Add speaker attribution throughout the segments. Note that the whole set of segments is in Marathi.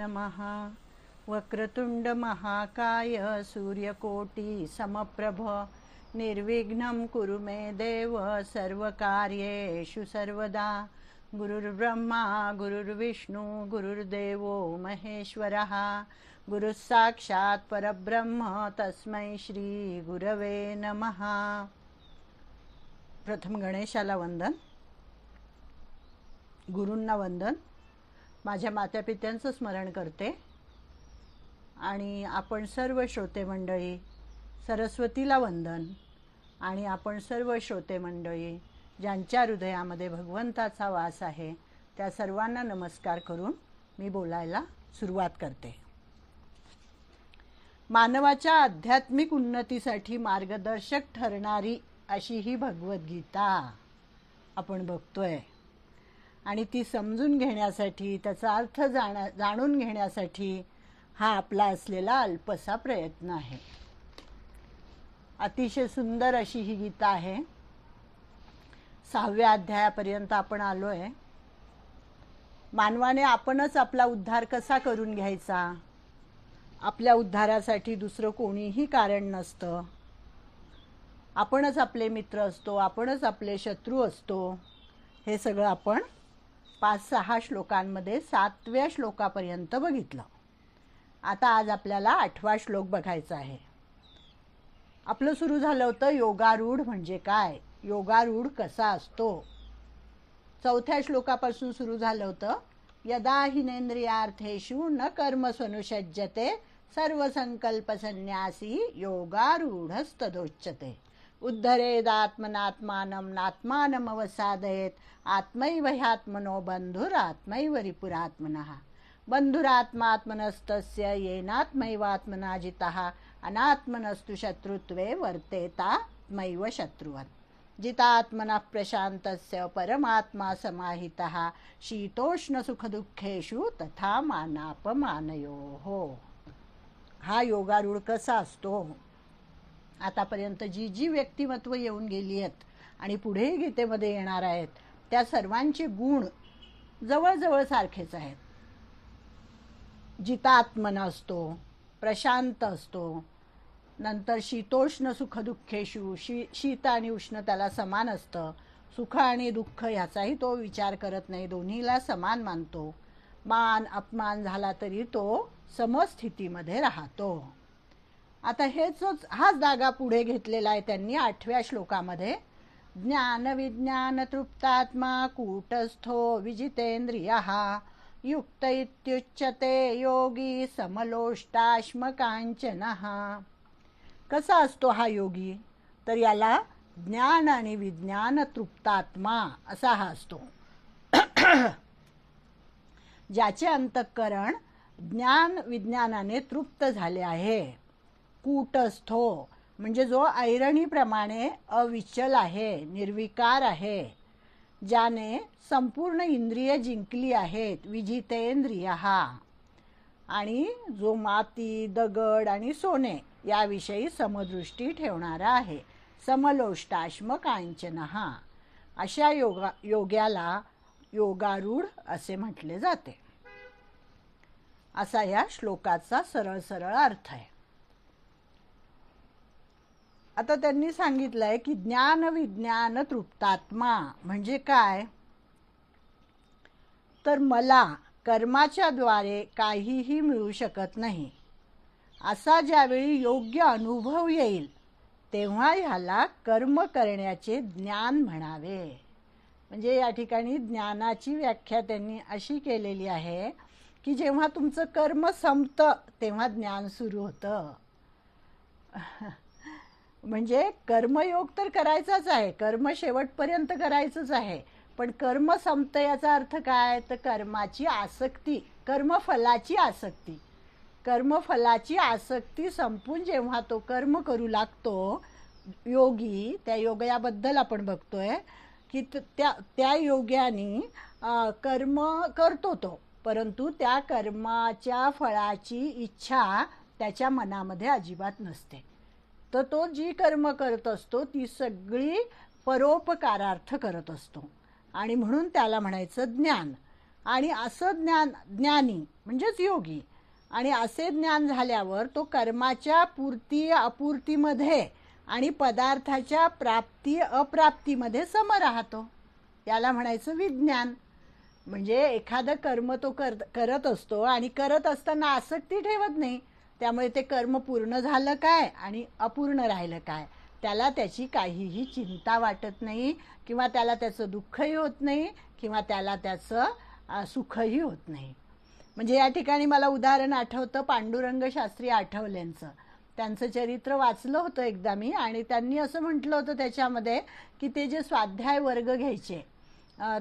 Speaker 1: नमः। वक्रतुंड महाकाय सूर्यकोटि समप्रभ निर्विघ्नं कुरु मे देव सर्वकार्येषु सर्वदा। गुरुर्ब्रह्मा गुरुर्विष्णु गुरुर्देवो महेश्वरः गुरुः साक्षात् परब्रह्म तस्मै श्री गुरवे नमः। प्रथम गणेशाला वंदन, गुरूंना वंदन, माझ्या मातापित्यांचं स्मरण करते आणि आपण सर्व श्रोते मंडळी सरस्वतीला वंदन आणि आपण सर्व श्रोते मंडळी ज्यांच्या हृदयामध्ये भगवंताचा वास आहे त्या सर्वांना नमस्कार करून मी बोलायला सुरुवात करते। मानवाच्या आध्यात्मिक उन्नतीसाठी मार्गदर्शक ठरणारी अशी ही भगवद्गीता आपण बघतोय आणि ती समजून घेण्यासाठी त्याचा अर्थ जाणून घेण्यासाठी हा आपला असलेला अल्पसा प्रयत्न आहे। अतिशय सुंदर अशी ही गीता आहे। 6व्या अध्यायापर्यंत आपण आलोय। मानवाने आपणच आपला उद्धार कसा करून घ्यायचा, आपल्या उद्धारासाठी दुसरं कोणीही कारण नसतं, आपणच आपले मित्र असतो, आपणच आपले शत्रू असतो, हे सगळं आपण 5-6 श्लोकांमध्ये 7व्या श्लोकापर्यंत बघितलं। आता आज आपल्याला 8वा श्लोक बघायचा आहे। आपलं सुरू झालं होतं योगारूढ म्हणजे काय, योगारूढ कसा असतो। 4थ्या श्लोकापासून सुरू झालं होतं यदा हिनेंद्रियार्थेषु न कर्मस्वनुषज्यते सर्वसंकल्प संन्यासी योगारूढस्तदोच्यते। उद्धरेदात्मनात्मानं नात्मानमवसादयेत् आत्मैव ह्यात्मनो बन्धुरात्मैव रिपुरात्मनः। बन्धुरात्मात्मनस्तस्य येनात्मैवात्मना जितः अनात्मनस्तु शत्रुत्वे वर्तेतात्मैव शत्रुवत्। जितात्मनः प्रशान्तस्य परमात्मा समाहितः शीतोष्णसुखदुःखेषु तथा मानापमानयोः। हा योगारूढ कसा असतो। आतापर्यंत जी व्यक्तिमत्व येऊन गेली आहेत आणि पुढे गीतेमध्ये येणार आहेत त्या सर्वांचे गुण जवळजवळ सारखेच आहेत। जितात्मन असतो, प्रशांत असतो, नंतर शीतोष्ण सुखदुःखेषु शीत आणि उष्ण त्याला समान असतं, सुख आणि दुःख ह्याचाही तो विचार करत नाही, दोन्हीला समान मानतो। मान अपमान झाला तरी तो समस्थितीमध्ये राहतो। आता हाच धागा पुढे घेतलेला आहे त्यांनी 8व्या श्लोकामध्ये। ज्ञान विज्ञान तृप्तात्मा कूटस्थो विजितेंद्रियः युक्त इत्युच्यते योगी समलोष्टाश्मकांचनः। कसा असतो हा योगी, तर याला ज्ञान आणि विज्ञान तृप्तात्मा असा हा असतो। ज्याचे अंतःकरण ज्ञान विज्ञानाने तृप्त झाले आहे। कूटस्थो म्हणजे जो ऐरणीप्रमाणे अविचल आहे, निर्विकार आहे, ज्याने संपूर्ण इंद्रिय जिंकली आहेत, विजितेंद्रियः, आणि जो माती दगड आणि सोने याविषयी समदृष्टी ठेवणारा आहे। समलोष्टाश्म कांचनः अशा योग्याला योगारूढ असे म्हटले जाते। असा या श्लोकाचा सरळ सरळ अर्थ आहे। आता त्यांनी सांगितलंय की ज्ञान विज्ञान तृप्तात्मा म्हणजे काय, तर मला कर्माच्या द्वारे काहीही मिळू शकत नाही असा ज्यावेळी योग्य अनुभव येईल तेव्हा ह्याला कर्म करण्याचे ज्ञान म्हणावे। म्हणजे या ठिकाणी ज्ञानाची व्याख्या त्यांनी अशी केलेली आहे की जेव्हा तुमचं कर्म संपतं तेव्हा ज्ञान सुरू होतं। म्हणजे कर्मयोग तर करायचाच आहे, कर्म शेवटपर्यंत करायचंच आहे, पण कर्म संपतं याचा अर्थ काय, तर कर्माची आसक्ती, कर्मफलाची आसक्ती, कर्मफलाची आसक्ती संपून जेव्हा तो कर्म करू लागतो योगी, त्या योगाबद्दल आपण बघतोय की त्या योग्याने कर्म करतो तो, परंतु त्या कर्माच्या फळाची इच्छा त्याच्या मनामध्ये अजिबात नसते। तर तो जी कर्म करत असतो ती सगळी परोपकारार्थ करत असतो आणि म्हणून त्याला म्हणायचं ज्ञान। आणि असं ज्ञानी म्हणजेच योगी, आणि असे ज्ञान झाल्यावर तो कर्माच्या पूर्ती अपूर्तीमध्ये आणि पदार्थाच्या प्राप्ती अप्राप्तीमध्ये सम राहतो. याला म्हणायचं विज्ञान. म्हणजे एखादं कर्म तो करत असतो आणि करत असताना आसक्ती ठेवत नाही. त्यामुळे ते कर्म पूर्ण झालं काय आणि अपूर्ण राहिलं काय त्याला त्याची काहीही चिंता वाटत नाही, किंवा त्याला त्याचं दुःखही होत नाही, किंवा त्याला त्याचं सुखही होत नाही. म्हणजे या ठिकाणी मला उदाहरण आठवतं पांडुरंग शास्त्री आठवलेंचं. त्यांचं चरित्र वाचलं होतं एकदा मी, आणि त्यांनी असं म्हटलं होतं त्याच्यामध्ये की ते जे स्वाध्याय वर्ग घ्यायचे,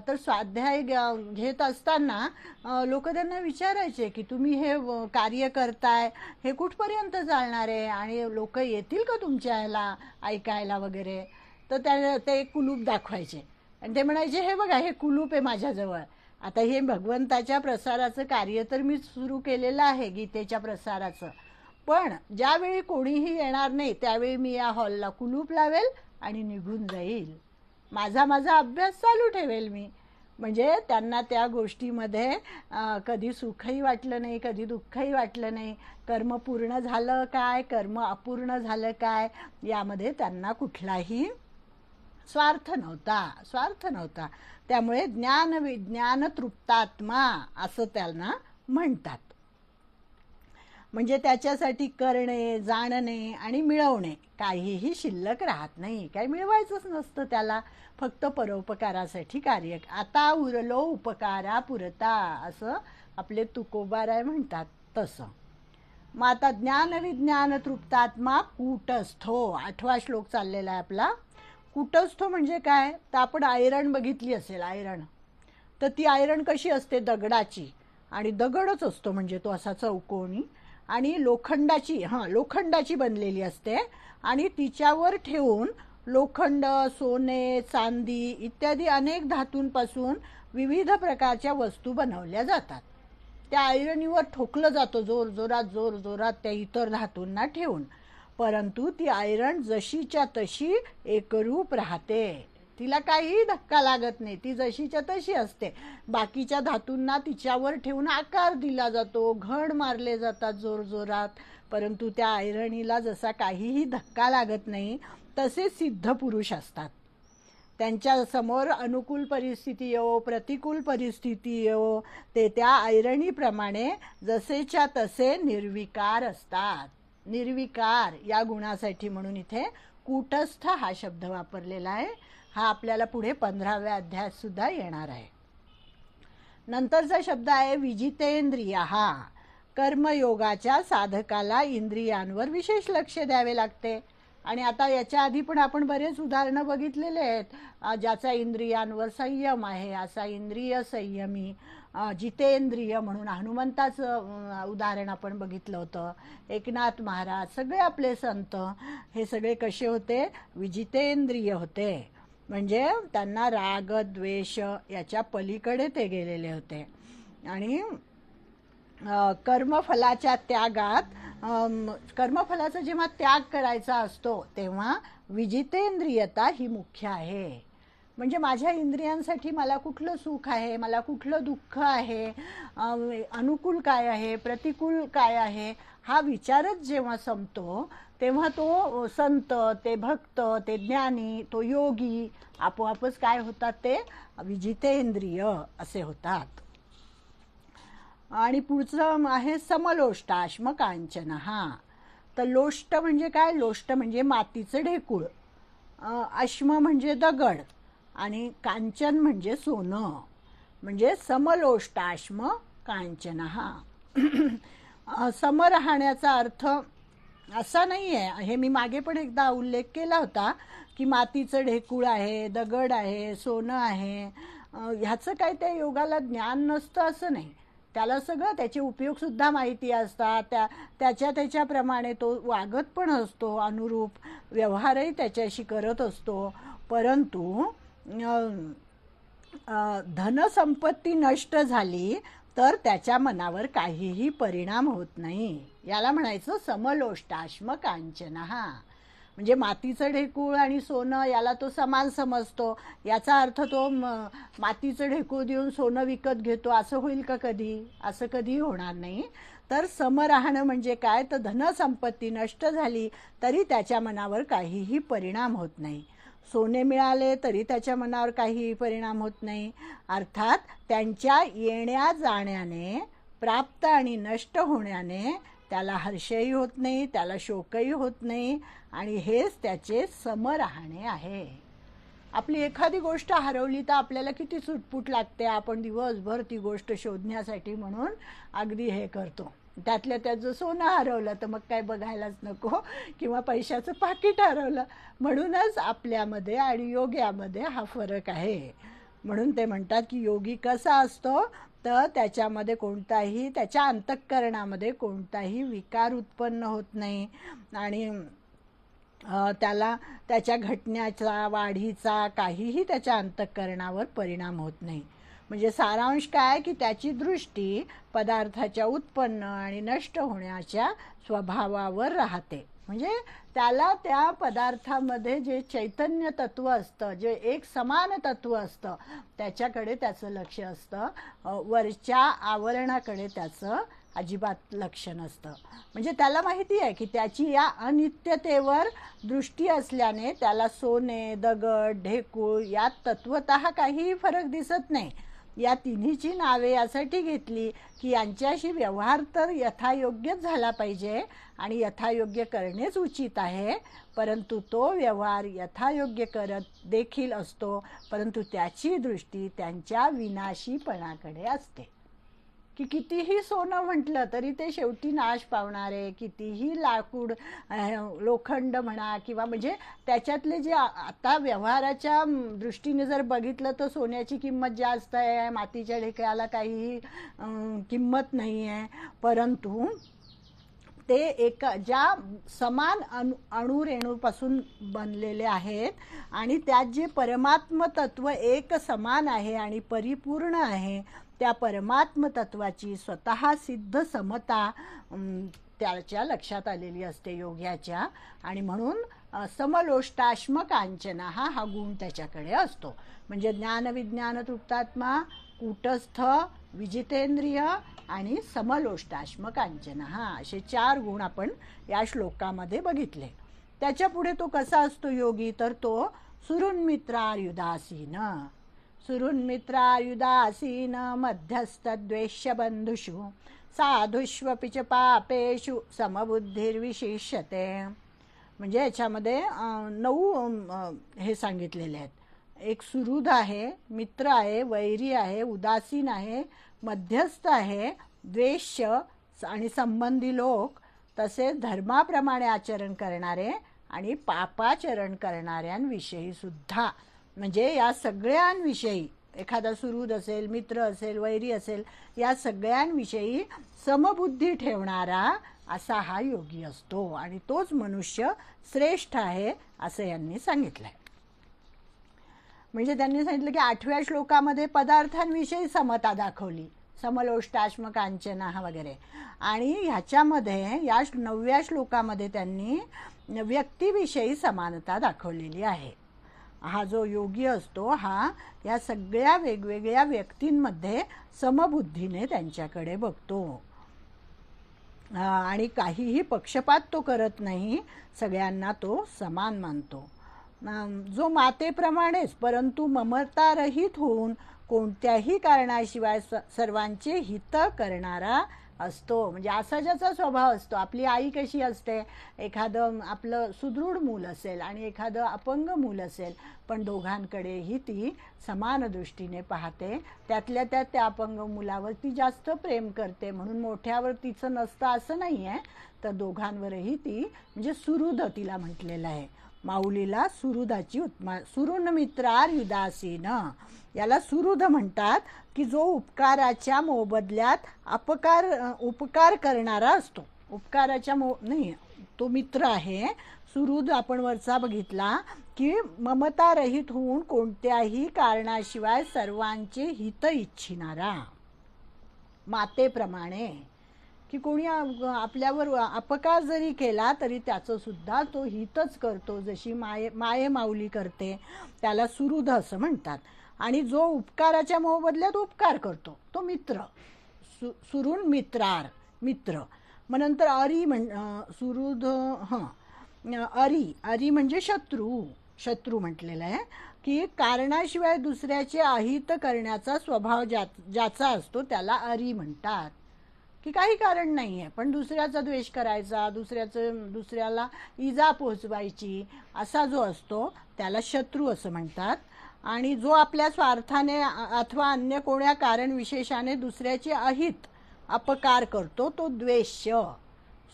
Speaker 1: तर स्वाध्याय घेत असताना लोक त्यांना विचारायचे की तुम्ही हे कार्य करताय हे कुठपर्यंत चालणार आहे आणि लोक येतील का तुमच्या ह्याला ऐकायला वगैरे. तर ते कुलूप दाखवायचे आणि ते म्हणायचे हे बघा हे कुलूप आहे माझ्याजवळ. आता हे भगवंताच्या प्रसाराचं कार्य तर मी सुरू केलेलं आहे गीतेच्या प्रसाराचं, पण ज्यावेळी कोणीही येणार नाही त्यावेळी मी या हॉलला कुलूप लावेल आणि निघून जाईल. माझा अभ्यास चालू ठेवेल मी. म्हणजे त्यांना त्या गोष्टीमध्ये कधी सुखही वाटलं नाही, कधी दुःखही वाटलं नाही. कर्म पूर्ण झालं काय, कर्म अपूर्ण झालं काय, यामध्ये त्यांना कुठलाही स्वार्थ नव्हता. त्यामुळे ज्ञान विज्ञान तृप्तात्मा असं त्यांना म्हणतात. म्हणजे त्याच्यासाठी करणे, जाणणे आणि मिळवणे काहीही शिल्लक राहत नाही. काही मिळवायचंच नसतं त्याला, फक्त परोपकारासाठी कार्य. आता उरलो उपकारा पुरता असं आपले तुकोबाराय म्हणतात तसं. मग आता ज्ञान विज्ञान तृप्तात्मा कूटस्थो 8वा श्लोक चाललेला आहे आपला. कूटस्थो म्हणजे काय, तर आपण आयरण बघितली असेल. आयरण तर ती आयरण कशी असते, दगडाची, आणि दगडच असतो म्हणजे तो असा चौकोनी, आणि लोखंडाची बनलेली असते, आणि तिच्यावर ठेवून लोखंड, सोने, चांदी इत्यादी अनेक धातूंपासून विविध प्रकारच्या वस्तू बनवल्या जातात. त्या आयरणीवर ठोकलं जातं जोरात त्या इतर धातूंना ठेवून. परंतु ती आयरण जशीच्या तशी एकरूप राहते, तिला काहीही धक्का लागत नाही, ती जशीच्या तशी असते. बाकीच्या धातूंना तिच्यावर ठेवून आकार दिला जातो, घड मारले जातात जोरात, परंतु त्या आयरणीला जसा काहीही धक्का लागत नाही. तसे सिद्ध पुरुष असतात. त्यांच्या समोर अनुकूल परिस्थिती येवो, प्रतिकूल परिस्थिती येवो, ते त्या आयरणीप्रमाणे जसेच्या तसे निर्विकार असतात. निर्विकार या गुणासाठी म्हणून इथे कूटस्थ हा शब्द वापरलेला आहे. हा आपल्याला पुढे 15व्या अध्यायात सुद्धा येणार आहे. नंतरचा शब्द आहे विजितेंद्रिय. हा कर्मयोगाच्या साधकाला इंद्रियांवर विशेष लक्ष द्यावे लागते. आणि आता याच्या आधी पण आपण बरेच उदाहरणं बघितलेले आहेत. ज्याचा इंद्रियांवर संयम आहे असा इंद्रिय संयमी. जितेंद्रिय म्हणून हनुमंताचं उदाहरण आपण बघितलं होतं. एकनाथ महाराज, सगळे आपले संत हे सगळे कसे होते, विजितेंद्रिय होते. म्हणजे त्यांना राग द्वेष याच्या पलीकडे ते गेलेले होते. आणि कर्मफलाच्या त्यागात, कर्मफलाचा जेव्हा त्याग करायचा असतो तेव्हा विजितेंद्रियता ही मुख्य आहे. म्हणजे माझ्या इंद्रियांसाठी मला कुठलं सुख आहे, मला कुठलं दुःख आहे, अनुकूल काय आहे, प्रतिकूल काय आहे, हा विचारच जेव्हा संपतो तेव्हा तो संत, ते भक्त, ते ज्ञानी, तो योगी आपोआपच काय होतात, ते विजितेंद्रिय असे होतात. आणि पुढचं आहे समलोष्टाश्म कांचन. तर लोष्ट म्हणजे काय, लोष्ट म्हणजे मातीचं ढेकूळ, अश्म म्हणजे दगड, आणि कांचन म्हणजे सोनं. म्हणजे समलोष्टाश्म कांचन. सम राहण्याचा अर्थ असा नाही आहे, हे मी मागे पण एकदा उल्लेख केला होता की मातीचं ढेकूळ आहे, दगड आहे, सोनं आहे, ह्याचं काय त्या योगाला ज्ञान नसतं असं नाही. त्याला सगळं त्याचे उपयोगसुद्धा माहिती असतात. त्याच्याप्रमाणे तो वागत पण असतो, अनुरूप व्यवहारही त्याच्याशी करत असतो. परंतु धनसंपत्ती नष्ट झाली तर त्याच्या मनावर काहीही परिणाम होत नाही. याला म्हणायचं समलोष्टाश्म कांचन. म्हणजे मातीचं ढेकूळ आणि सोनं याला तो समान समजतो, याचा अर्थ तो मातीचं ढेकूळ देऊन सोनं विकत घेतो असं होईल का कधी? असं कधीही होणार नाही. तर सम राहणं म्हणजे काय, तर धनसंपत्ती नष्ट झाली तरी त्याच्या मनावर काहीही परिणाम होत नाही. सोने मिळाले तरी त्याच्या मनावर काहीही परिणाम होत नाही. अर्थात त्यांच्या येण्या जाण्याने, प्राप्त आणि नष्ट होण्याने त्याला हर्षही होत नाही, त्याला शोकही होत नाही, आणि हेच त्याचे सम राहणे आहे. आपली एखादी गोष्ट हरवली तर आपल्याला किती सुटपूट लागते, आपण दिवसभर ती गोष्ट शोधण्यासाठी म्हणून अगदी हे करतो. त्यातल्या त्याचं सोनं हरवलं तर मग काय बघायलाच नको, किंवा पैशाचं पाकिट हरवलं. म्हणूनच आपल्यामध्ये आणि योग्यामध्ये हा फरक आहे. म्हणून ते म्हणतात की योगी कसा असतो, तर त्याच्यामध्ये कोणताही, त्याच्या अंतःकरणामध्ये कोणताही विकार उत्पन्न होत नाही, आणि त्याला त्याच्या घटण्याचा, वाढीचा काहीही त्याच्या अंतःकरणावर परिणाम होत नाही. म्हणजे सारांश काय, की त्याची दृष्टी पदार्थाच्या उत्पन्न आणि नष्ट होण्याच्या स्वभावावर राहते. म्हणजे त्याला त्या पदार्थामध्ये जे चैतन्य तत्व असतं, जे एक समान तत्व असतं, त्याच्याकडे त्याचं लक्ष असतं. वरच्या आवरणाकडे त्याचं अजिबात लक्ष नसतं. म्हणजे त्याला माहिती आहे की त्याची या अनित्यतेवर दृष्टी असल्याने त्याला सोने, दगड, ढेकूळ यात तत्वतः काहीही फरक दिसत नाही. या तिन्हीची नावे यासाठी घेतली की यांच्याशी व्यवहार तर यथायोग्यच झाला पाहिजे आणि यथायोग्य करणेच उचित आहे. परंतु तो व्यवहार यथायोग्य करत देखील असतो, परंतु त्याची दृष्टी त्यांच्या विनाशीपणाकडे असते. की कितीही सोनं म्हटलं तरी ते शेवटी नाश पावणारे, कितीही लाकूड, लोखंड म्हणा, किंवा म्हणजे त्याच्यातले जे आता व्यवहाराच्या दृष्टीने जर बघितलं तर सोन्याची किंमत जास्त आहे, मातीच्या ढेकळाला काहीही किंमत नाही आहे. परंतु ते ज्या समान अणुरेणूपासून बनलेले आहेत आणि त्यात जे परमात्म तत्व एक समान आहे आणि परिपूर्ण आहे, त्या परमात्म तत्वाची स्वतः सिद्ध समता त्याच्या लक्षात आलेली असते योग्याच्या. आणि म्हणून समलोष्टाश्म कांचना हा गुण त्याच्याकडे असतो. म्हणजे ज्ञान विज्ञान तृप्तात्मा, कूटस्थ, विजितेंद्रिय आणि समलोष्टाश्म कांचना, असे 4 गुण आपण या श्लोकामध्ये बघितले. त्याच्या पुढे तो कसा असतो योगी, तर तो सुहृन्मित्रार्युदासीन, सुहृन्मित्रार्युदासीन मध्यस्थद्वेष्य बंधुषु साधुष्वपि च पापेषु समबुद्धिर्विशिष्यते. म्हणजे याच्यामध्ये 9 हे सांगितलेले आहेत. एक सुहृद आहे, मित्र आहे, वैरी आहे, उदासीन आहे, मध्यस्थ आहे, द्वेष्य आणि संबंधी लोक, तसेच धर्माप्रमाणे आचरण करणारे आणि पापाचरण करणाऱ्यांविषयी सुद्धा. म्हणजे या सगळ्यांविषयी, एखादा सुहृद असेल, मित्र असेल, वैरी असेल, या सगळ्यांविषयी समबुद्धी ठेवणारा असा हा योगी असतो आणि तोच मनुष्य श्रेष्ठ आहे असं यांनी सांगितलंय. म्हणजे त्यांनी सांगितलं की 8व्या श्लोकामध्ये पदार्थांविषयी समता दाखवली, समलोष्टाश्म कांचना वगैरे, आणि ह्याच्यामध्ये या 9व्या श्लोकामध्ये त्यांनी व्यक्तीविषयी समानता दाखवलेली आहे. हा जो योगी असतो हा या सगळ्या वेगवेगळ्या व्यक्तींमध्ये समबुद्धीने त्यांच्याकडे बघतो आणि काहीही पक्षपात तो करत नाही, सगळ्यांना तो समान मानतो. जो मातेप्रमाणेच परंतु ममतारहित होऊन कोणत्याही कारणाशिवाय सर्वांचे हित करणारा असतो. म्हणजे असा ज्याचा स्वभाव असतो. आपली आई कशी असते, एखादं आपलं सुदृढ मूल असेल आणि एखादं अपंग मूल असेल, पण दोघांकडेही ती समान दृष्टीने पाहते. त्यातल्या त्यात त्या अपंग मुलावर ती जास्त प्रेम करते, म्हणून मोठ्यावर तिचं नसतं असं नाही आहे. तर दोघांवरही ती, म्हणजे सुहृद तिला म्हटलेलं आहे, माऊलीला सुहृदाची उत्मा. सुहृन्मित्रार्युदासीन याला सुहृद म्हणतात की जो उपकाराच्या मोबदल्यात उपकार करणारा असतो. उपकाराच्या नाही, तो मित्र आहे. सुहृद आपण वरचा बघितला की ममतारहित होऊन कोणत्याही कारणाशिवाय सर्वांचे हित इच्छिणारा, मातेप्रमाणे की कोणी आपल्यावर अपकार जरी केला तरी त्याचं सुद्धा तो हितच करतो, जशी माये माऊली करते, त्याला सुहृद असं म्हणतात. आणि जो उपकाराच्या मोबदल्यात उपकार करतो तो मित्र, सुहृद मित्रार, मित्र. मग नंतर अरी सुहृद, अरी म्हणजे शत्रू म्हटलेलं आहे, की कारणाशिवाय त्याचे अहित करण्याचा स्वभाव ज्याचा असतो त्याला अरी म्हणतात. की काही कारण नाही आहे पण दुसऱ्याचा द्वेष करायचा, दुसऱ्याला इजा पोचवायची, असा जो असतो त्याला शत्रू असं म्हणतात. आणि जो आपल्या स्वार्थाने अथवा अन्य कोण्या कारण विशेषाने दुसऱ्याचे अहित अपकार करतो तो द्वेष्य.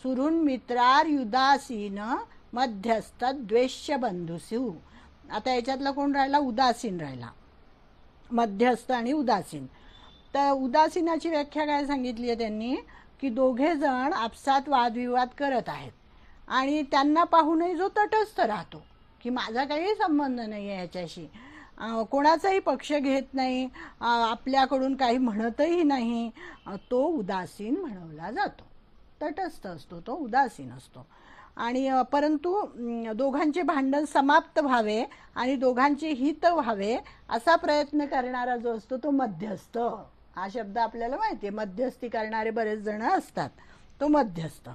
Speaker 1: सुहृद मित्रार युदासीन मध्यस्थ द्वेष्य बंधुसु. आता याच्यातला कोण राहिला? उदासीन राहिला. मध्यस्थ आणि उदासीन. तर उदासीनाची व्याख्या काय सांगितली आहे त्यांनी, की दोघे जण आपसात वादविवाद करत आहेत आणि त्यांना पाहूनही जो तटस्थ राहतो, की माझा काही संबंध नाही आहे याच्याशी, कोणाचाही पक्ष घेत नाही, आपल्याकडून काही म्हणतही नाही, तो उदासीन म्हणवला जातो. तटस्थ असतो तो, उदासीन असतो. आणि परंतु दोघांचे भांडण समाप्त व्हावे आणि दोघांचे हित व्हावे असा प्रयत्न करणारा जो असतो तो मध्यस्थ. हा शब्द आपल्याला माहिती आहे, मध्यस्थी करणारे बरेच जण असतात, तो मध्यस्थ.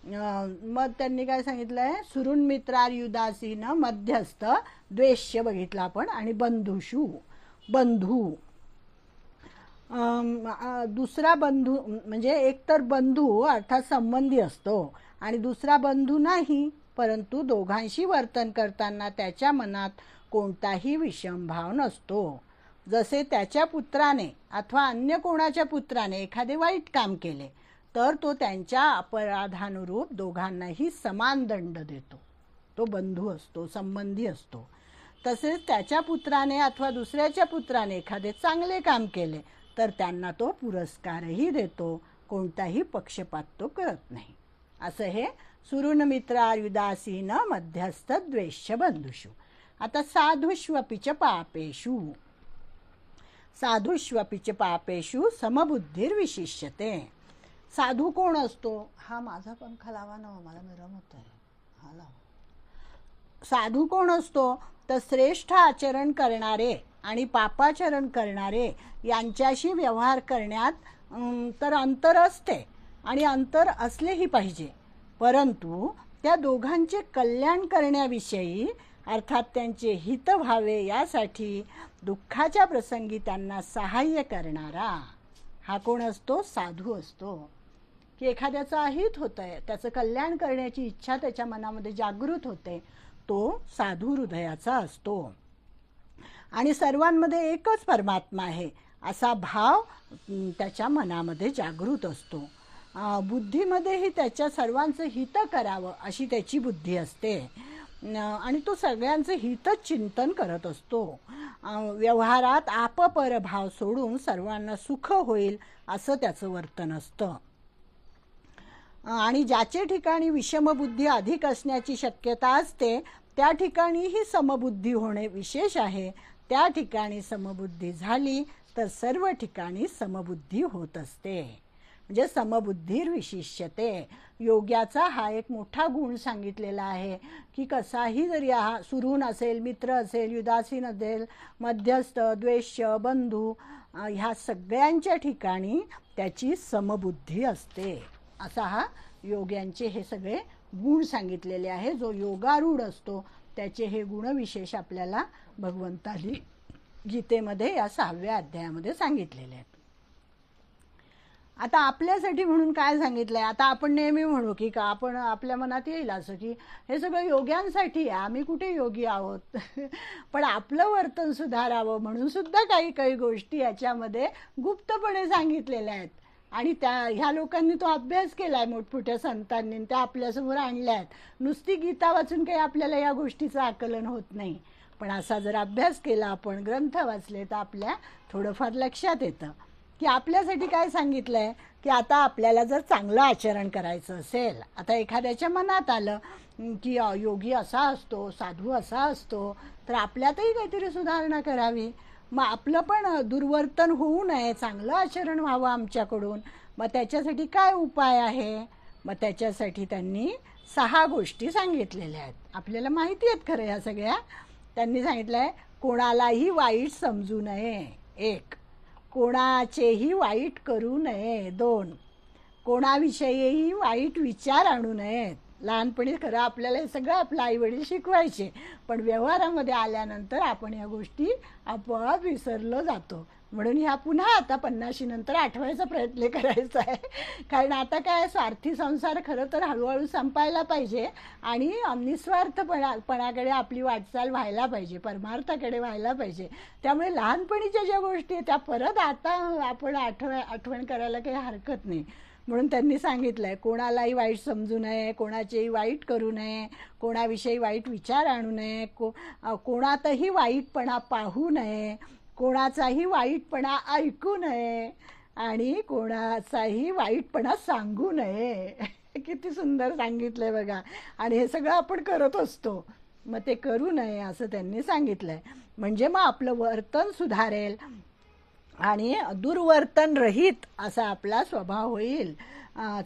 Speaker 1: मग त्यांनी काय सांगितलं आहे? सुहृद मित्रार युदासीन मध्यस्थ द्वेष्य बघितलं आपण. आणि बंधुषु, बंधू. दुसरा बंधू म्हणजे एकतर बंधू अर्थात संबंधी असतो आणि दुसरा बंधू नाही, परंतु दोघांशी वर्तन करताना त्याच्या मनात कोणताही विषमभाव नसतो. जसे त्याच्या पुत्राने अथवा अन्य कोणाच्या पुत्राने एखादे वाईट काम केले तर तो त्यांच्या अपराधानुरूप दोघांनाही समान दंड देतो, तो बंधू असतो, संबंधी असतो. तसेच त्याच्या पुत्राने अथवा दुसऱ्याच्या पुत्राने एखादे चांगले काम केले तर त्यांना तो पुरस्कारही देतो, कोणताही पक्षपात तो करत नाही. असं हे सुहृद मित्रार युदासीन मध्यस्थ द्वेष्य बंधुषु. आता साधुष्वपिच पापेषु. साधुष्वपिच पापेषु समबुद्धिर विशिष्यते. साधू कोण असतो? हा माझा पंखा लावा ना, मला गरम होत आहे, हा लावा. साधू कोण असतो? तर श्रेष्ठ आचरण करणारे आणि पापाचरण करणारे यांच्याशी व्यवहार करण्यात तर अंतर असते आणि अंतर असलेही पाहिजे, परंतु त्या दोघांचे कल्याण करण्याविषयी अर्थात त्यांचे हित व्हावे यासाठी दुःखाच्या प्रसंगी त्यांना सहाय्य करणारा हा कोण असतो? साधू असतो. की एखाद्याचं अहित होतंय, त्याचं कल्याण करण्याची इच्छा त्याच्या मनामध्ये जागृत होते, तो साधू हृदयाचा असतो. आणि सर्वांमध्ये एकच परमात्मा आहे असा भाव त्याच्या मनामध्ये जागृत असतो. बुद्धीमध्येही त्याच्या सर्वांचं हित करावं अशी त्याची बुद्धी असते आणि तो सगळ्यांचं हितच चिंतन करत असतो. व्यवहारात आपपर भाव सोडून सर्वांना सुख होईल असं त्याचं वर्तन असतं. आणि ज्याचे ठिकाणी विषमबुद्धी अधिक असण्याची शक्यता असते त्या ठिकाणी ही समबुद्धी होणे विशेष आहे. त्या ठिकाणी समबुद्धी झाली तर सर्व ठिकाणी समबुद्धी होत असते. म्हणजे समबुद्धीर विशिष्यते. योग्याचा हा एक मोठा गुण सांगितलेला आहे की कसाही जरी हा सुहृद असेल, मित्र असेल, युदासीन असेल, मध्यस्थ, द्वेष्य, बंधू, ह्या सगळ्यांच्या ठिकाणी त्याची समबुद्धी असते. असा हा योग्यांचे हे सगळे गुण सांगितलेले आहे. जो योगारूढ असतो त्याचे हे गुणविशेष आपल्याला भगवंतानी गीतेमध्ये या 6व्या अध्यायामध्ये सांगितलेले आहेत. आता आपल्यासाठी म्हणून काय सांगितलंय? आता आपण नेहमी म्हणू की का आपण आपल्या मनात येईल असं की हे सगळं योग्यांसाठी आहे, आम्ही कुठे योगी आहोत. पण आपलं वर्तन सुधारावं म्हणून सुद्धा काही काही गोष्टी याच्यामध्ये गुप्तपणे सांगितलेल्या आहेत आणि ह्या लोकांनी तो अभ्यास केलाय, मोठमोठ्या संतांनी, त्या आपल्यासमोर आणल्या आहेत. नुसती गीता वाचून काही आपल्याला या गोष्टीचं आकलन होत नाही, पण असा जर अभ्यास केला, आपण ग्रंथ वाचले तर आपल्या थोडंफार लक्षात येतं की आपल्यासाठी काय सांगितलंय. की आता आपल्याला जर चांगलं आचरण करायचं असेल, आता एखाद्याच्या मनात आलं की योगी असा असतो, साधू असा असतो, तर आपल्यातही काहीतरी सुधारणा करावी. मग आपलं पण दुर्वर्तन होऊ नये, चांगलं आचरण व्हावं आमच्याकडून, मग त्याच्यासाठी काय उपाय आहे? मग त्याच्यासाठी त्यांनी 6 गोष्टी सांगितलेल्या आहेत. आपल्याला माहिती आहेत खरं ह्या सगळ्या. त्यांनी सांगितलं आहे, कोणालाही वाईट समजू नये 1, कोणाचेही वाईट करू नये 2, कोणाविषयीही वाईट विचार आणू नयेत. लहानपणी खरं आपल्याला हे सगळं आपलं आईवडील शिकवायचे, पण व्यवहारामध्ये आल्यानंतर आपण या गोष्टी आपोआप विसरलो जातो. म्हणून ह्या पुन्हा आता 50 नंतर आठवायचा प्रयत्न करायचा आहे. कारण आता काय, स्वार्थी संसार खरं तर हळूहळू संपायला पाहिजे आणि निस्वार्थपणाकडे आपली वाटचाल व्हायला पाहिजे, परमार्थाकडे व्हायला पाहिजे. त्यामुळे लहानपणीच्या ज्या गोष्टी आहेत त्या परत आता आपण आठवण करायला काही हरकत नाही. म्हणून त्यांनी सांगितलं आहे, कोणालाही वाईट समजू नये, कोणाचेही वाईट करू नये, कोणाविषयी वाईट विचार आणू नये, कोणातही वाईटपणा पाहू नये, कोणाचाही वाईटपणा ऐकू नये आणि कोणाचाही वाईटपणा सांगू नये. किती सुंदर सांगितलंय बघा. आणि हे सगळं आपण करत असतो, मग ते करू नये असं त्यांनी सांगितलंय. म्हणजे मग आपलं वर्तन सुधारेल आणि दुर्वर्तन रहित असा आपला स्वभाव होईल.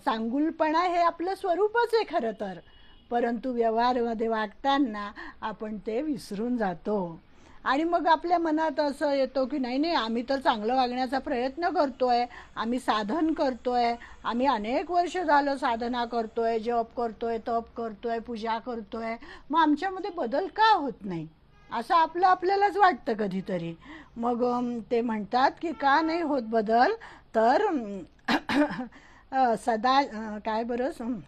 Speaker 1: चांगुलपणा हे आपलं स्वरूपच आहे खरं तर, परंतु व्यवहारामध्ये वागताना आपण ते विसरून जातो. आणि मग आपल्या मनात असं येतो की नाही आम्ही तर चांगलं वागण्याचा प्रयत्न करतोय, आम्ही साधन करतोय, आम्ही अनेक वर्ष झालं साधना करतोय, जप करतोय, तप करतोय, पूजा करतोय, मग आमच्यामध्ये बदल का होत नाही असं आपल्यालाच वाटतं कधीतरी. मग ते म्हणतात की का नाही होत बदल, तर सदा काय बरं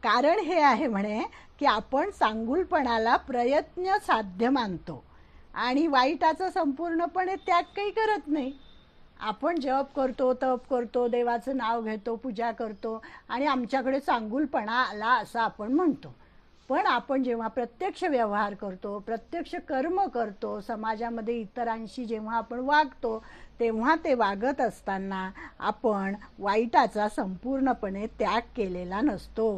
Speaker 1: कारण हे आहे म्हणे की आपण चांगुलपणाला प्रयत्न साध्य मानतो आणि वाईटाचा संपूर्णपणे त्याग काही करत नाही. आपण जप करतो, तप करतो, देवाचं नाव घेतो, पूजा करतो आणि आमच्याकडे चांगुलपणा आला असं आपण म्हणतो. पण आपण जेव्हा प्रत्यक्ष व्यवहार करतो, प्रत्यक्ष कर्म करतो, समाजामध्ये इतरांशी जेव्हा आपण वागतो, तेव्हा ते वागत असताना आपण वाईटाचा संपूर्णपणे त्याग केलेला नसतो.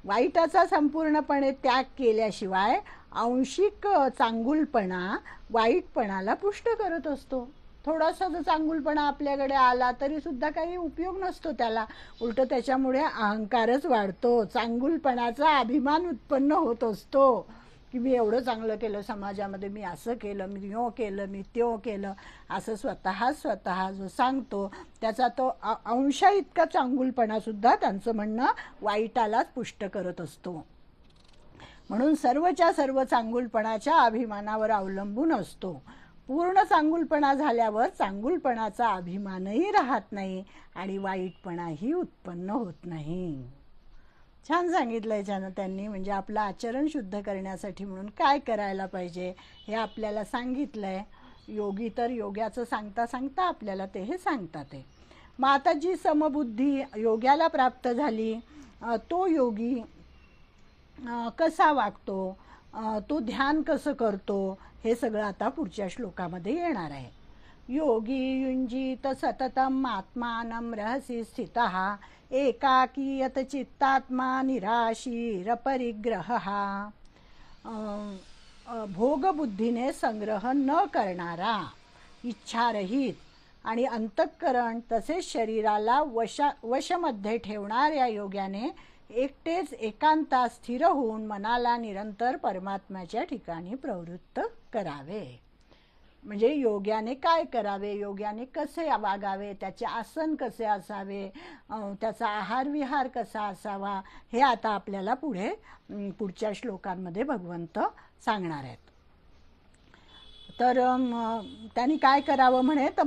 Speaker 1: वाईटाचा संपूर्णपणे त्याग केल्याशिवाय आंशिक चांगुलपणा वाईटपणाला पुष्ट करत असतो. थोडासा जर चांगुलपणा आपल्याकडे आला तरी सुद्धा काही उपयोग नसतो त्याला, उलट त्याच्यामुळे अहंकारच वाढतो, चांगुलपणाचा अभिमान उत्पन्न होत असतो की मी एवढं चांगलं केलं समाजामध्ये, मी असं केलं, मी यो केलं, मी त्यो केलं, असं स्वतः जो सांगतो त्याचा तो अंशा इतका चांगुलपणा सुद्धा त्यांचं म्हणणं वाईटालाच पुष्ट करत असतो. म्हणून सर्वच्या सर्व चांगुलपणाच्या अभिमानावर अवलंबून असतो. पूर्ण चांगुलपणा झाल्यावर चांगुलपणाचा अभिमानही राहत नाही आणि वाईटपणाही उत्पन्न होत नाही. छान सांगितलंय त्यांनी. म्हणजे आपलं आचरण शुद्ध करण्यासाठी म्हणून काय करायला पाहिजे हे आपल्याला सांगितलंय. योगी तर योग्याचं सांगता सांगता आपल्याला ते हे सांगतात आहे. मग आता जी समबुद्धी योग्याला प्राप्त झाली, तो योगी कसा वागतो, तो ध्यान कसं करतो, हे सगळं आता पुढच्या श्लोकामध्ये येणार आहे. योगी युंजीत सततम आत्मानं रहसी स्थितः एकाकीयत चित्तात्मा निराशीर परिग्रहः. भोगबुद्धीने संग्रह न करणारा, इच्छारहित आणि अंतःकरण तसेच शरीराला वशमध्ये ठेवणाऱ्या योग्याने एकटेच एकांतात स्थिर होऊन मनाला निरंतर परमात्म्याच्या ठिकाणी प्रवृत्त करावे. म्हणजे योग्याने काय करावे, योग्याने कसे वागावे, त्याचे आसन कसे असावे, त्याचा आहार विहार कसा असावा, हे आता आपल्याला पुढच्या श्लोकांमध्ये भगवंत सांगणार आहेत. तर त्यांनी काय करावं म्हणे, तर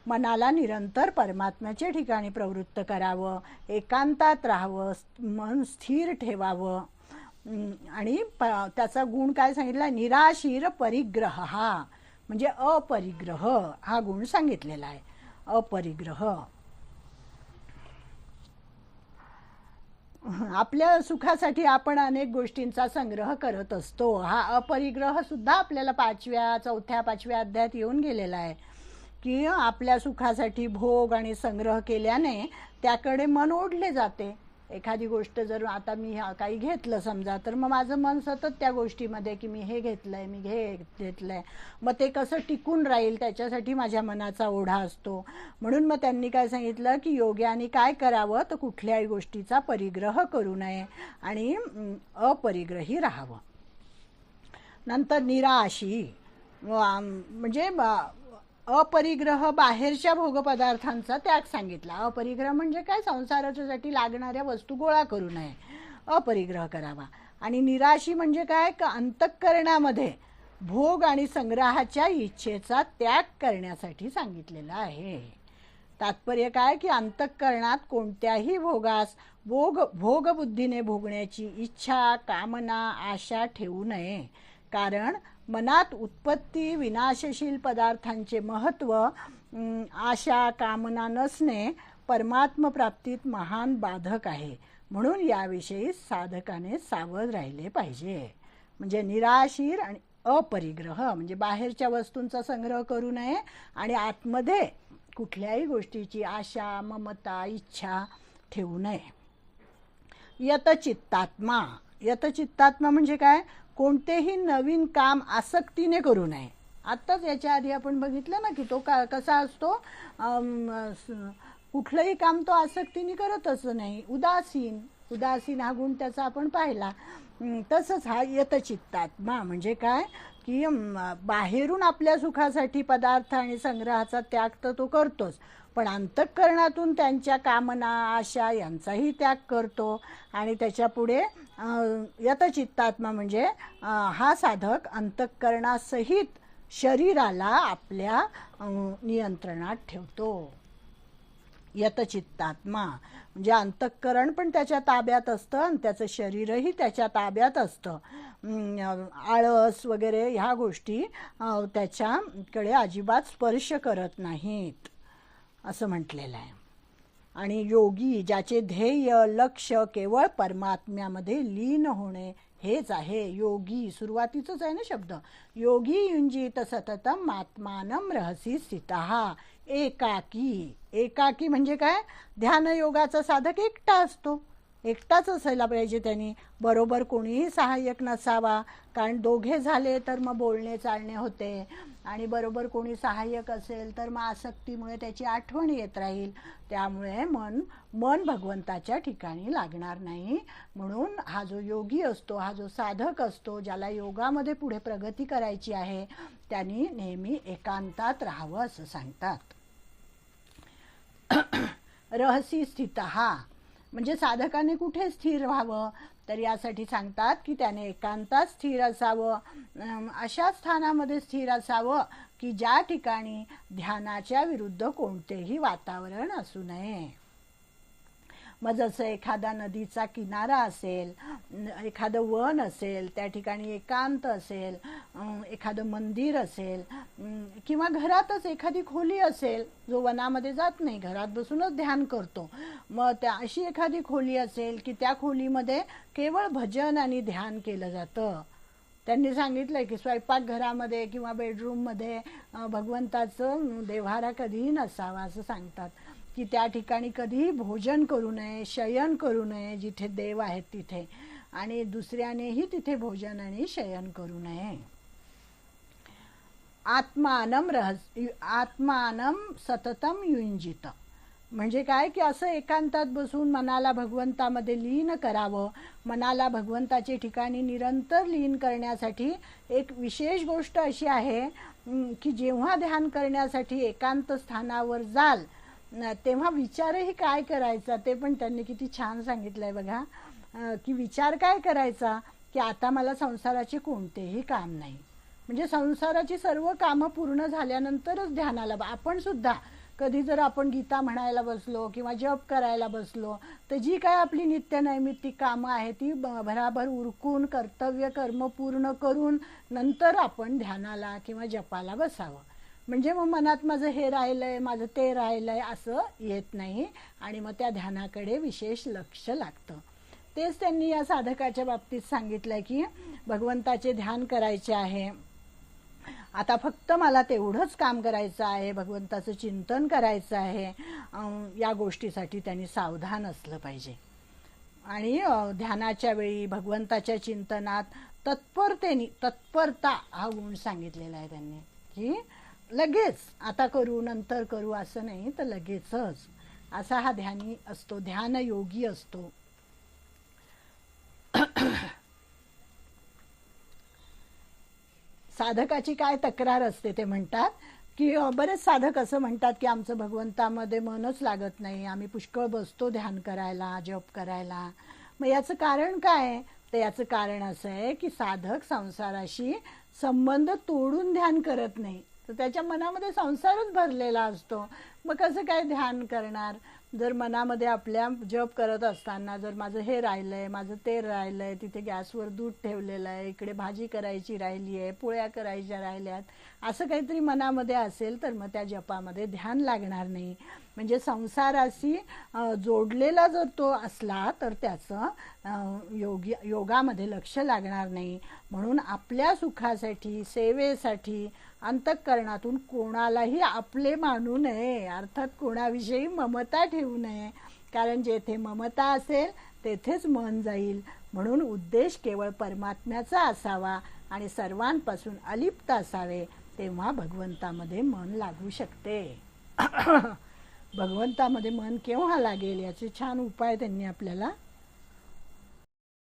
Speaker 1: मनाला निरंतर परमात्म्याच्या ठिकाणी प्रवृत्त करावं, एकांतात राहावं, मन स्थिर ठेवावं आणि त्याचा गुण काय सांगितला, निराशीर परिग्रह, हा म्हणजे अपरिग्रह हा गुण सांगितलेला आहे. अपरिग्रह आपल्या सुखासाठी आपण अनेक गोष्टींचा संग्रह करत असतो. हा अपरिग्रह सुद्धा आपल्याला 4थ्या 5व्या अध्यायात येऊन गेलेला आहे की आपल्या सुखासाठी भोग आणि संग्रह केल्याने त्याकडे मन ओढले जाते एखादी गोष्ट जर आता मी काही घेतलं समजा, तर मग माझं मन सतत त्या गोष्टीमध्ये की मी हे घेतलंय, मी हे घेतलंय, मग ते कसं टिकून राहील त्याच्यासाठी माझ्या मनाचा ओढा असतो. म्हणून मग त्यांनी काय सांगितलं की योग्याने काय करावं, तर कुठल्याही गोष्टीचा परिग्रह करू नये आणि अपरिग्रही राहावं. नंतर निराशी म्हणजे अपरिग्रह, बाहेरच्या भोगपदार्थांचा त्याग सांगितला. अपरिग्रह म्हणजे काय, संसाराच्यासाठी लागणाऱ्या वस्तू गोळा करू नये, अपरिग्रह करावा. आणि निराशी म्हणजे काय, का अंतःकरणामध्ये भोग आणि संग्रहाच्या इच्छेचा त्याग करण्यासाठी सांगितलेला आहे. तात्पर्य काय की अंतःकरणात कोणत्याही भोगास भोगबुद्धीने भोगण्याची इच्छा, कामना, आशा ठेवू नये. कारण मनात उत्पत्ती विनाशशील पदार्थांचे महत्त्व, आशा, कामना नसणे परमात्म प्राप्तीत महान बाधक आहे. म्हणून याविषयी साधकाने सावध राहिले पाहिजे. म्हणजे निराशीर आणि अपरिग्रह म्हणजे बाहेरच्या वस्तूंचा संग्रह करू नये आणि आतमध्ये कुठल्याही गोष्टीची आशा, ममता, इच्छा ठेवू नये. यतचित्तात्मा, यतचित्तात्मा म्हणजे काय, कोणतेही नवीन काम आसक्तीने करू नये. आत्ताच याच्या आधी आपण बघितलं ना की तो कसा असतो, कुठलंही काम तो आसक्तीने करतच नाही, उदासीन. उदासीन हा गुण त्याचा आपण पाहिला. तसंच हा यतचित्तात्मा म्हणजे काय की बाहेरून आपल्या सुखासाठी पदार्थ आणि संग्रहाचा त्याग तर तो करतोच, पण अंतःकरणातून त्यांच्या कामना, आशा यांचाही त्याग करतो. आणि त्याच्या पुढे यतचित्तात्मा म्हणजे हा साधक अंतःकरणासहित शरीराला आपल्या नियंत्रणात ठेवतो. यतचित्तात्मा म्हणजे अंतःकरण पण त्याच्या ताब्यात असतं आणि त्याचं शरीरही त्याच्या ताब्यात असतं. आळस वगैरे ह्या गोष्टी त्याच्याकडे अजिबात स्पर्श करत नाहीत असं म्हटलेलं आहे. आणि योगी ज्याचे ध्येय, लक्ष केवळ परमात्म्यामध्ये लीन होणे हेच आहे. योगी सुरुवातीचंच आहे ना शब्द. योगी युंजित सततम आत्मानं रहसी स्थितः. एकाकी, एकाकी म्हणजे काय, ध्यानयोगाचा साधक एकटा असतो, एकटाच असायला पाहिजे त्यांनी, बरोबर कोणीही सहाय्यक नसावा. कारण दोघे झाले तर मग बोलणे चालणे होते आणि बरोबर कोणी सहाय्यक असेल तर मग आसक्तीमुळे त्याची आठवण येत राहील. त्यामुळे मन भगवंताच्या ठिकाणी लागणार नाही. म्हणून हा जो योगी असतो, हा जो साधक असतो, ज्याला योगामध्ये पुढे प्रगती करायची आहे, त्यांनी नेहमी एकांतात राहावं असं सांगतात. रहसी स्थितः म्हणजे साधकाने कुठे स्थिर व्हावं, तर यासाठी सांगतात की त्याने एकांतात स्थिर असावं. अशा स्थानामध्ये स्थिर असावं की ज्या ठिकाणी ध्यानाच्या विरुद्ध कोणतेही वातावरण असू नये. मग जसं एखादा नदीचा किनारा असेल, एखादं वन असेल, त्या ठिकाणी एकांत असेल, एखादं मंदिर असेल किंवा घरातच एखादी खोली असेल, जो वनामध्ये जात नाही, घरात बसूनच ध्यान करतो, मग त्या अशी एखादी खोली असेल की त्या खोलीमध्ये केवळ भजन आणि ध्यान केलं जातं. त्यांनी सांगितलं की स्वयंपाकघरामध्ये किंवा बेडरूममध्ये भगवंताचं देव्हारा कधीही नसावा असं सांगतात. की त्या ठिकाणी कधीही भोजन करू नये, शयन करू नये जिथे देव आहेत तिथे, आणि दुसऱ्यानेही तिथे भोजन आणि शयन करू नये. आत्मानं सततम युंजित म्हणजे काय की असं एकांतात बसून मनाला भगवंतामध्ये लीन करावं. मनाला भगवंताच्या ठिकाणी निरंतर लीन करण्यासाठी एक विशेष गोष्ट अशी आहे की जेव्हा ध्यान करण्यासाठी एकांत स्थानावर जाल तेव्हा विचारही काय करायचा ते पण त्यांनी किती छान सांगितलंय बघा. की विचार काय करायचा की आता मला संसाराचे कोणतेही काम नाही, म्हणजे संसाराची सर्व कामं पूर्ण झाल्यानंतरच ध्यानाला. आपण सुद्धा कधी जर आपण गीता म्हणायला बसलो किंवा जप करायला बसलो तर जी काय आपली नित्यनैमित्तिक कामं आहेत ती भराभर उरकून कर्तव्य कर्म पूर्ण करून नंतर आपण ध्यानाला किंवा जपाला बसावं. म्हणजे मग मनात माझं हे राहिलंय, माझं ते राहिलंय असं येत नाही आणि मग त्या ध्यानाकडे विशेष लक्ष लागतं. तेच त्यांनी या साधकाच्या बाबतीत सांगितलंय की भगवंताचे ध्यान करायचे आहे, आता फक्त मला तेवढंच काम करायचं आहे, भगवंताचं चिंतन करायचं आहे. या गोष्टीसाठी त्यांनी सावधान असलं पाहिजे. आणि ध्यानाच्या वेळी भगवंताच्या चिंतनात तत्परता हा गुण सांगितलेला आहे त्यांनी, की लगेच आता करू नंतर करू असं नाही, तर लगेचच असा हा ध्यानी असतो, ध्यानयोगी असतो. साधकाची काय तक्रार असते ते म्हणतात, की बरेच साधक असं म्हणतात की आमचं भगवंतामध्ये मनच लागत नाही, आम्ही पुष्कळ बसतो ध्यान करायला, जप करायला. मग याचं कारण काय? तर याचं कारण असं आहे की साधक संसाराशी संबंध तोडून ध्यान करत नाही, तर त्याच्या मनामध्ये संसारच भरलेला असतो. मग कसं काय ध्यान करणार? जर मनामध्ये आपल्या जप करत असताना जर माझं हे राहिलंय, माझं ते राहिलंय, तिथे गॅसवर दूध ठेवलेलं आहे, इकडे भाजी करायची राहिली आहे, पोळ्या करायच्या राहिल्यात, असं काहीतरी मनामध्ये असेल तर मग त्या जपामध्ये ध्यान लागणार नाही. म्हणजे संसाराशी जोडलेला जर तो असला तर त्याचं योगामध्ये लक्ष लागणार नाही. म्हणून आपल्या सुखासाठी, सेवेसाठी अंतःकरणातून कोणालाही आपले मानू नये, अर्थात कोणाविषयी ममता ठेवू नये, कारण जेथे ममता असेल तेथेच मन जाईल. म्हणून उद्देश केवळ परमात्म्याचा असावा आणि सर्वांपासून अलिप्त असावे, तेव्हा भगवंतामध्ये मन लागू शकते. भगवंतामध्ये मन केव्हा लागेल याचे छान उपाय त्यांनी आपल्याला